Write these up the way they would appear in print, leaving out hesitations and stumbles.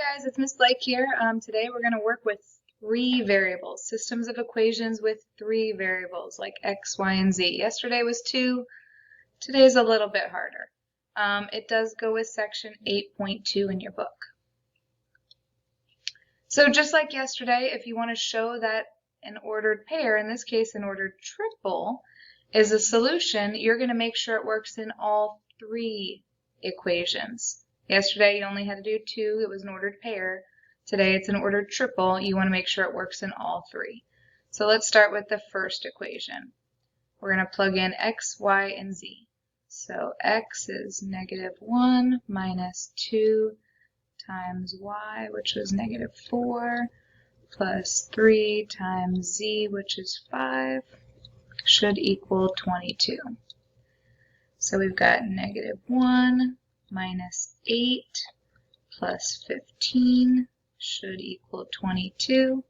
guys, it's Miss Blake here. Today we're going to work with three variables, systems of equations with three variables like x, y, and z. Yesterday was 2, today's a little bit harder. It does go with section 8.2 in your book. So just like yesterday, if you want to show that an ordered pair, in this case an ordered triple, is a solution, you're going to make sure it works in all three equations. Yesterday you only had to do 2, it was an ordered pair. Today it's an ordered triple, you want to make sure it works in all three. So let's start with the first equation. We're going to plug in x, y, and z. So x is -1 minus 2 times y, which was -4, plus 3 times z, which is 5, should equal 22. So we've got -1 minus 8 plus 15 should equal 22.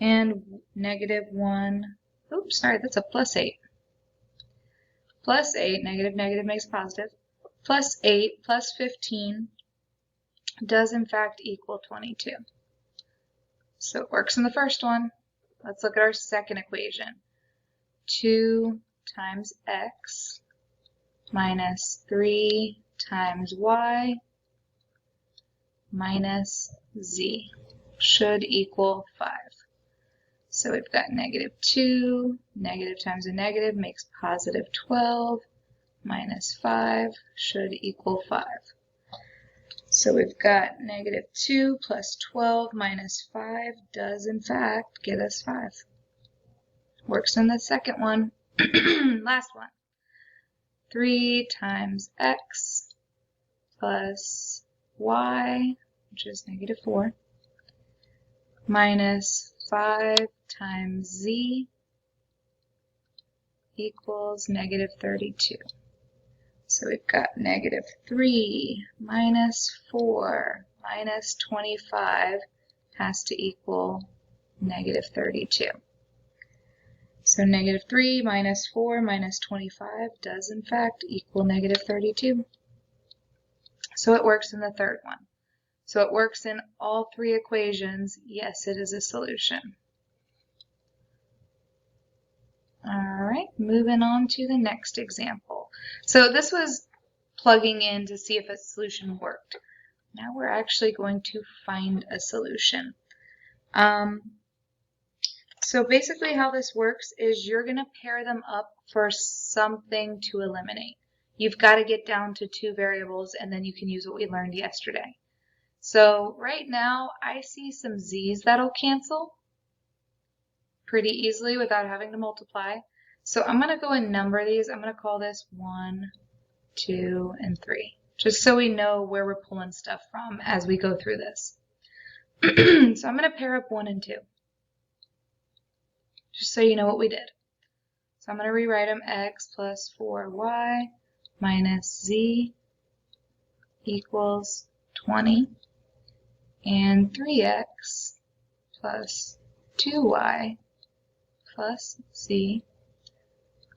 And -1, oops, sorry, that's a plus 8. Plus 8, negative makes positive, plus 8 plus 15 does in fact equal 22. So it works in the first one. Let's look at our second equation. 2 times x minus 3 times y minus z should equal 5. So we've got -2, negative times a negative makes positive 12, minus 5 should equal 5. So we've got -2 plus 12 minus 5 does in fact get us 5. Works in the second one. Last one. 3 times x plus y, which is -4, minus 5 times z equals -32. So we've got -3 minus 4 minus 25 has to equal -32. So -3 minus 4 minus 25 does in fact equal -32. So it works in the third one. So it works in all three equations. Yes, it is a solution. All right, moving on to the next example. So this was plugging in to see if a solution worked. Now we're actually going to find a solution. So basically how this works is you're going to pair them up for something to eliminate. You've got to get down to 2 variables and then you can use what we learned yesterday. So right now I see some z's that'll cancel pretty easily without having to multiply. So I'm going to go and number these. I'm going to call this 1, 2, and 3, just so we know where we're pulling stuff from as we go through this. So I'm going to pair up 1 and 2, just so you know what we did. So I'm going to rewrite them. X plus 4y minus z equals 20, and 3x plus 2y plus z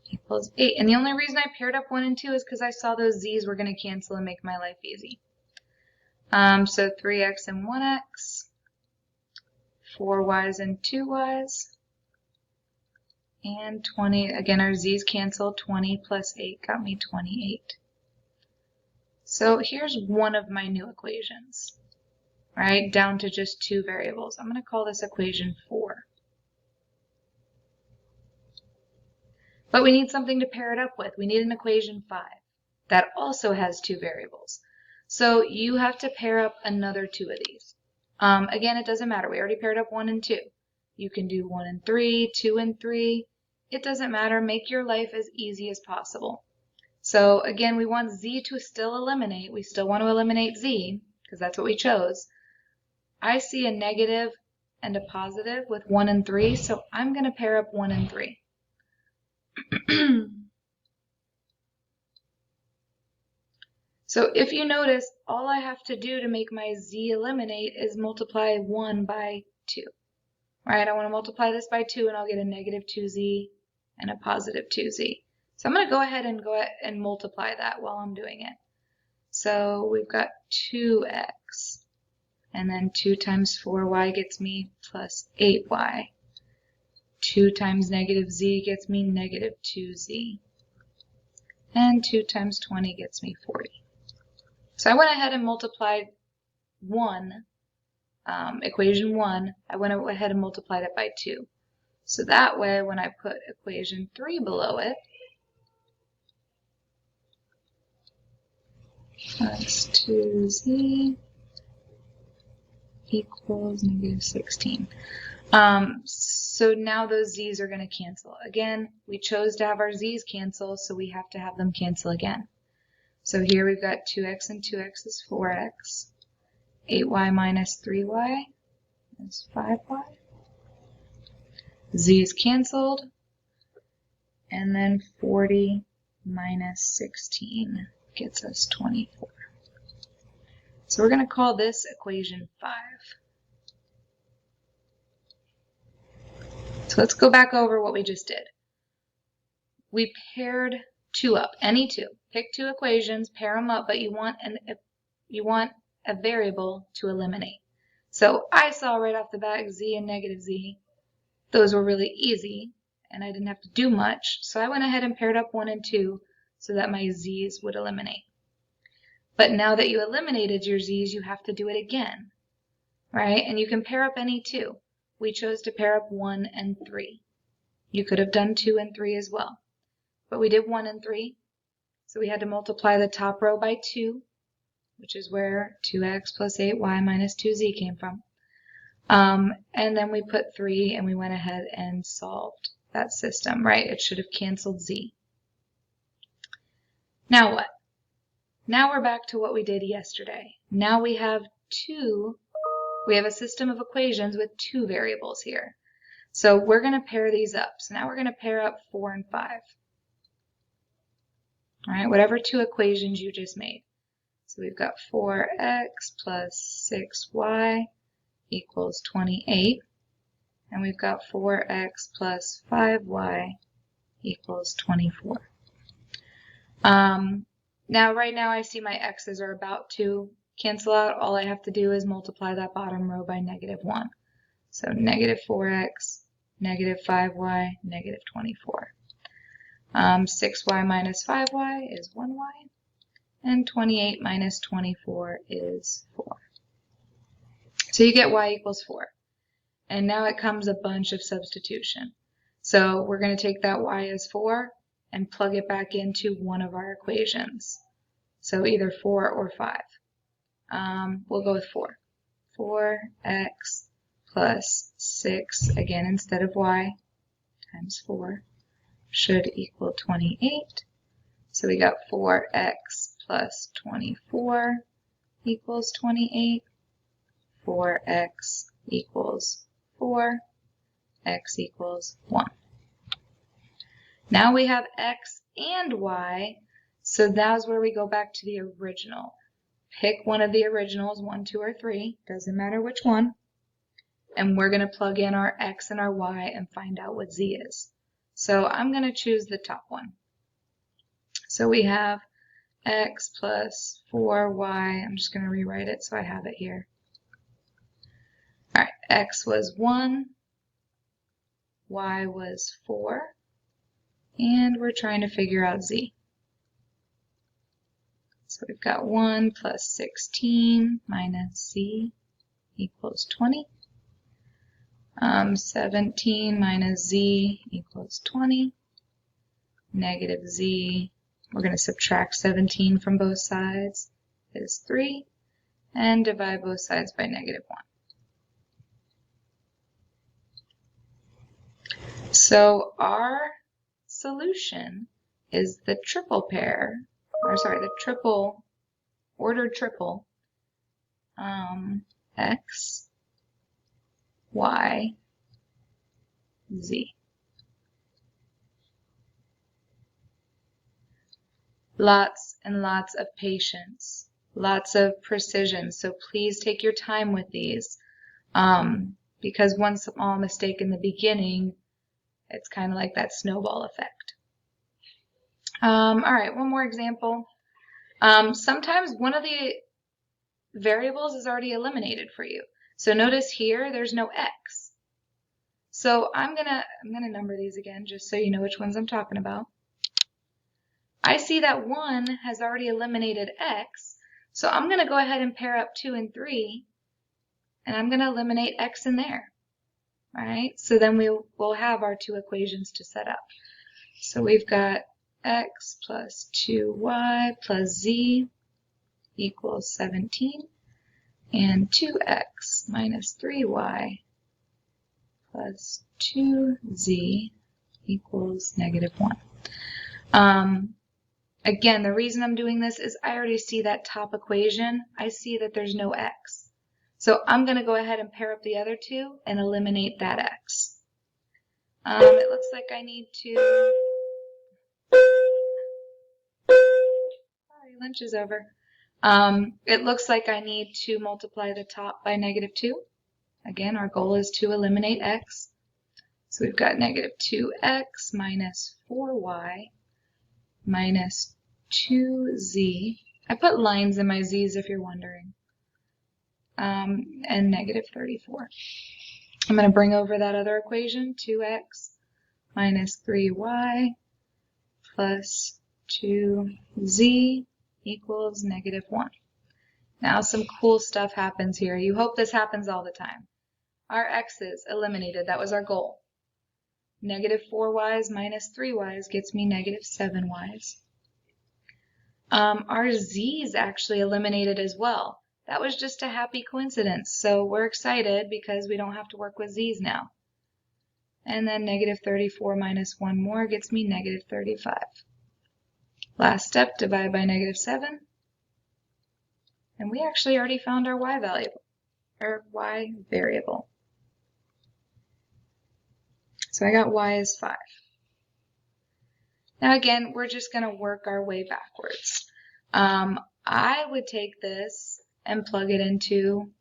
equals 8. And the only reason I paired up 1 and 2 is because I saw those z's were going to cancel and make my life easy. So 3x and 1x, 4y's and 2y's, and 20. Again, our z's cancel. 20 plus 8 got me 28. So here's one of my new equations, right? Down to just 2 variables. I'm going to call this equation 4. But we need something to pair it up with. We need an equation 5 that also has 2 variables. So you have to pair up another 2 of these. Again, it doesn't matter. We already paired up 1 and 2. You can do 1 and 3, 2 and 3. It doesn't matter. Make your life as easy as possible. So again, we want z to still eliminate. We still want to eliminate z because that's what we chose. I see a negative and a positive with 1 and 3, so I'm going to pair up 1 and 3. So if you notice, all I have to do to make my z eliminate is multiply 1 by 2. Right? I want to multiply this by 2 and I'll get a -2z and a +2z. So I'm going to go ahead and multiply that while I'm doing it. So we've got 2x And then 2 times 4y gets me plus 8y. 2 times negative z gets me negative 2z. And 2 times 20 gets me 40. So I went ahead and multiplied equation 1, I went ahead and multiplied it by 2. So that way, when I put equation 3 below it, plus 2z equals negative 16. So now those z's are going to cancel. Again, we chose to have our z's cancel, so we have to have them cancel again. So here we've got 2x and 2x is 4x. 8y minus 3y is 5y. Z is canceled. And then 40 minus 16 gets us 24. So we're going to call this equation 5. So let's go back over what we just did. We paired 2 up, any 2. Pick 2 equations, pair them up, but you want a variable to eliminate. So I saw right off the bat z and negative z. Those were really easy, and I didn't have to do much. So I went ahead and paired up 1 and 2 so that my z's would eliminate. But now that you eliminated your z's, you have to do it again, right? And you can pair up any 2. We chose to pair up 1 and 3. You could have done 2 and 3 as well. But we did 1 and 3, so we had to multiply the top row by 2, which is where 2x plus 8y minus 2z came from. And then we put 3, and we went ahead and solved that system, right? It should have canceled z. Now what? Now we're back to what we did yesterday. Now we have a system of equations with 2 variables here. So we're going to pair these up. So now we're going to pair up 4 and 5. All right, whatever 2 equations you just made. So we've got 4x plus 6y equals 28. And we've got 4x plus 5y equals 24. Now, right now I see my x's are about to cancel out. All I have to do is multiply that bottom row by negative 1. So negative 4x, negative 5y, negative 24. 6y minus 5y is 1y, and 28 minus 24 is 4. So you get y equals 4. And now it comes a bunch of substitution. So we're going to take that y as 4 and plug it back into one of our equations. So either 4 or 5. We'll go with 4. 4x plus 6, again instead of y, times 4, should equal 28. So we got 4x plus 24 equals 28. 4x equals 4. X equals 1. Now we have x and y, so that's where we go back to the original. Pick one of the originals, 1, 2, or 3, doesn't matter which one, and we're going to plug in our x and our y and find out what z is. So I'm going to choose the top one. So we have x plus 4y. I'm just going to rewrite it so I have it here. All right, x was 1, y was 4, and we're trying to figure out z. So we've got 1 plus 16 minus z equals 20. 17 minus z equals 20. Negative z, we're going to subtract 17 from both sides, is 3. And divide both sides by negative 1. So our solution is the triple pair, or sorry, the triple, ordered triple, x, y, z. Lots and lots of patience, lots of precision, so please take your time with these, because one small mistake in the beginning, it's kind of like that snowball effect. All right, one more example. Sometimes one of the variables is already eliminated for you. So notice here, there's no x. So I'm gonna number these again just so you know which ones I'm talking about. I see that 1 has already eliminated x, so I'm gonna go ahead and pair up 2 and 3, and I'm gonna eliminate x in there. All right, so then we'll have our 2 equations to set up. So we've got x plus 2y plus z equals 17, and 2x minus 3y plus 2z equals -1. Again, the reason I'm doing this is I already see that top equation. I see that there's no x. So I'm going to go ahead and pair up the other 2 and eliminate that x. It looks like I need to... Sorry, lunch is over. It looks like I need to multiply the top by -2. Again, our goal is to eliminate x. So we've got -2x minus 4y minus 2z. I put lines in my z's if you're wondering. And -34. I'm going to bring over that other equation, 2x minus 3y plus 2z equals -1. Now some cool stuff happens here. You hope this happens all the time. Our x's eliminated. That was our goal. -4y's minus 3y's gets me -7y's. Our z's actually eliminated as well. That was just a happy coincidence. So we're excited because we don't have to work with z's now. And then -34 minus 1 more gets me -35. Last step, divide by -7. And we actually already found our y value, or y variable. So I got y is 5. Now again, we're just going to work our way backwards. I would take this and plug it into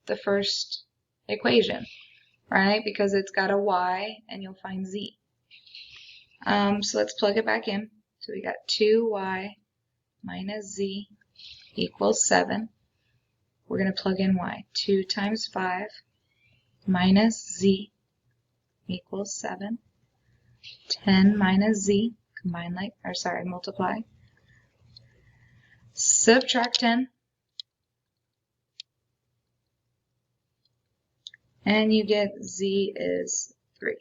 the first equation, right? Because it's got a y and you'll find z. So let's plug it back in. So we got 2y minus z equals 7. We're going to plug in y. 2 times 5 minus z equals 7. 10 minus z, multiply. Subtract 10. And you get z is 3.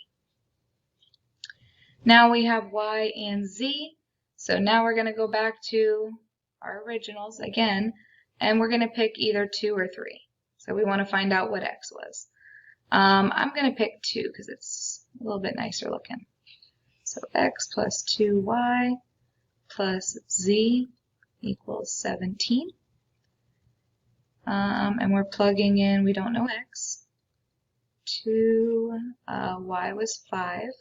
Now we have y and z, so now we're going to go back to our originals again, and we're going to pick either 2 or 3. So we want to find out what x was. I'm going to pick 2 because it's a little bit nicer looking. So x plus 2y plus z equals 17. And we're plugging in, we don't know x. 2y was 5.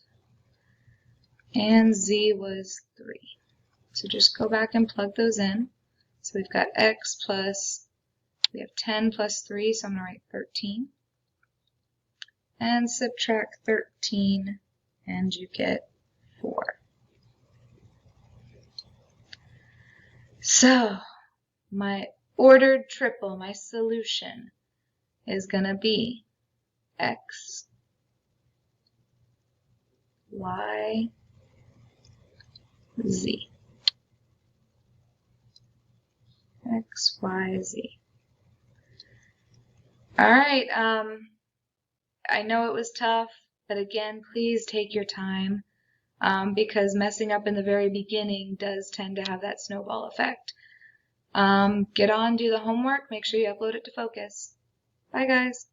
And z was 3. So just go back and plug those in. So we've got x plus, we have 10 plus 3, so I'm going to write 13. And subtract 13, and you get 4. So my ordered triple, my solution, is going to be x, y, z. X, Y, Z. All right. I know it was tough, but again, please take your time because messing up in the very beginning does tend to have that snowball effect. Get on, do the homework, make sure you upload it to Focus. Bye, guys.